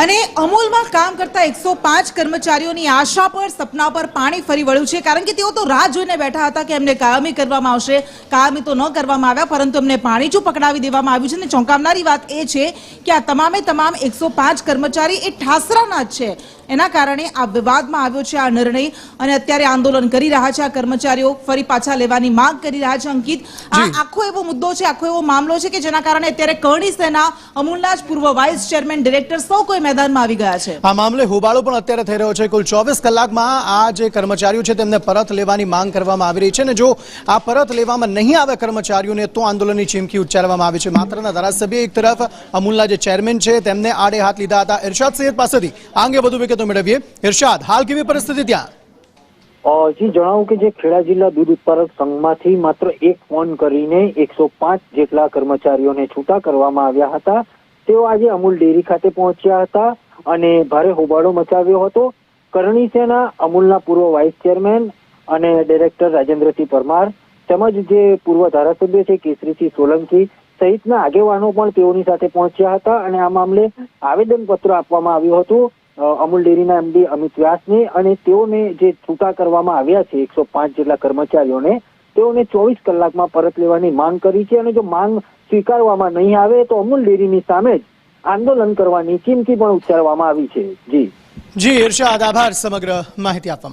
અને અમૂલમાં કામ કરતા 105 કર્મચારીઓની આશા પર સપના પર પાણી ફરી વળ્યું છે, કારણ કે તેઓ તો રાહ જોઈને બેઠા હતા કે એમને કાયમી કરવામાં આવશે. કાયમી તો ન કરવામાં આવ્યા, પરંતુ એમને પાણીચું પકડાવી દેવામાં આવ્યું છે. અને ચોંકાવનારી વાત એ છે કે આ તમામે તમામ 105 કર્મચારી એ ઠાસરાના જ છે. એના કારણે આ વિવાદમાં આવ્યો છે આ નિર્ણય, અને અત્યારે આંદોલન કરી રહ્યા છે આ કર્મચારીઓ, ફરી પાછા લેવાની માંગ કરી રહ્યા છે. અંકિત, આ આખો એવો મુદ્દો છે, આખો એવો મામલો છે કે જેના કારણે અત્યારે કરણી સેના, અમૂલના જ પૂર્વ વાઇસ ચેરમેન, ડિરેક્ટર સૌ કોઈ મેદાનમાં આવી ગયા છે. આ મામલે હોબાળો પણ અત્યારે થઈ રહ્યો છે. કુલ 24 કલાકમાં આ જે કર્મચારીઓ છે તેમને પરત લેવાની માંગ કરવામાં આવી રહી છે, અને જો આ પરત લેવામાં નહીં આવે કર્મચારીઓને તો આંદોલનની ચીમકી ઉચ્ચારવામાં આવી છે. માત્રના ધારાસભ્ય એક તરફ અમૂલના જે ચેરમેન છે તેમને આડે હાથ લીધા હતા. ઇરશાદ સૈયદ પાસેથી આ અંગે વધુ વિગતો મેળવીએ. ઇરશાદ, હાલ કેવી પરિસ્થિતિ ત્યાં? જી જણાવું કે જે ખેડા જિલ્લા દૂધ ઉત્પાદક સંઘમાંથી માત્ર એક ફોન કરીને 105 જેટલા કર્મચારીઓને છૂટા કરવામાં આવ્યા હતા. તેઓ આજે અમૂલ ડેરી ખાતે પહોંચ્યા હતા અને ભારે હોબાળો મચાવ્યો હતો. કરણી સેના, અમૂલના પૂર્વ વાઇસ ચેરમેન અને ડિરેક્ટર રાજેન્દ્રસિંહ પરમાર તેમજ જે પૂર્વ ધારાસભ્ય છે કેસરીસિંહ સોલંકી સહિતના આગેવાનો પણ તેઓની સાથે પહોંચ્યા હતા અને આ મામલે આવેદનપત્ર આપવામાં આવ્યું હતું અમૂલ ડેરીના એમડી અમિત વ્યાસને, અને તેઓને જે છૂટા કરવામાં આવ્યા છે 105 જેટલા કર્મચારીઓને, તેઓને 24 કલાકમાં પરત લેવાની માંગ કરી છે. અને જો માંગ સ્વીકારવામાં નહીં આવે તો અમૂલ ડેરીની સામે જ આંદોલન કરવાની ચીમકી પણ ઉચ્ચારવામાં આવી છે. જી ઇરશાદ, આભાર સમગ્ર માહિતી આપવા માટે.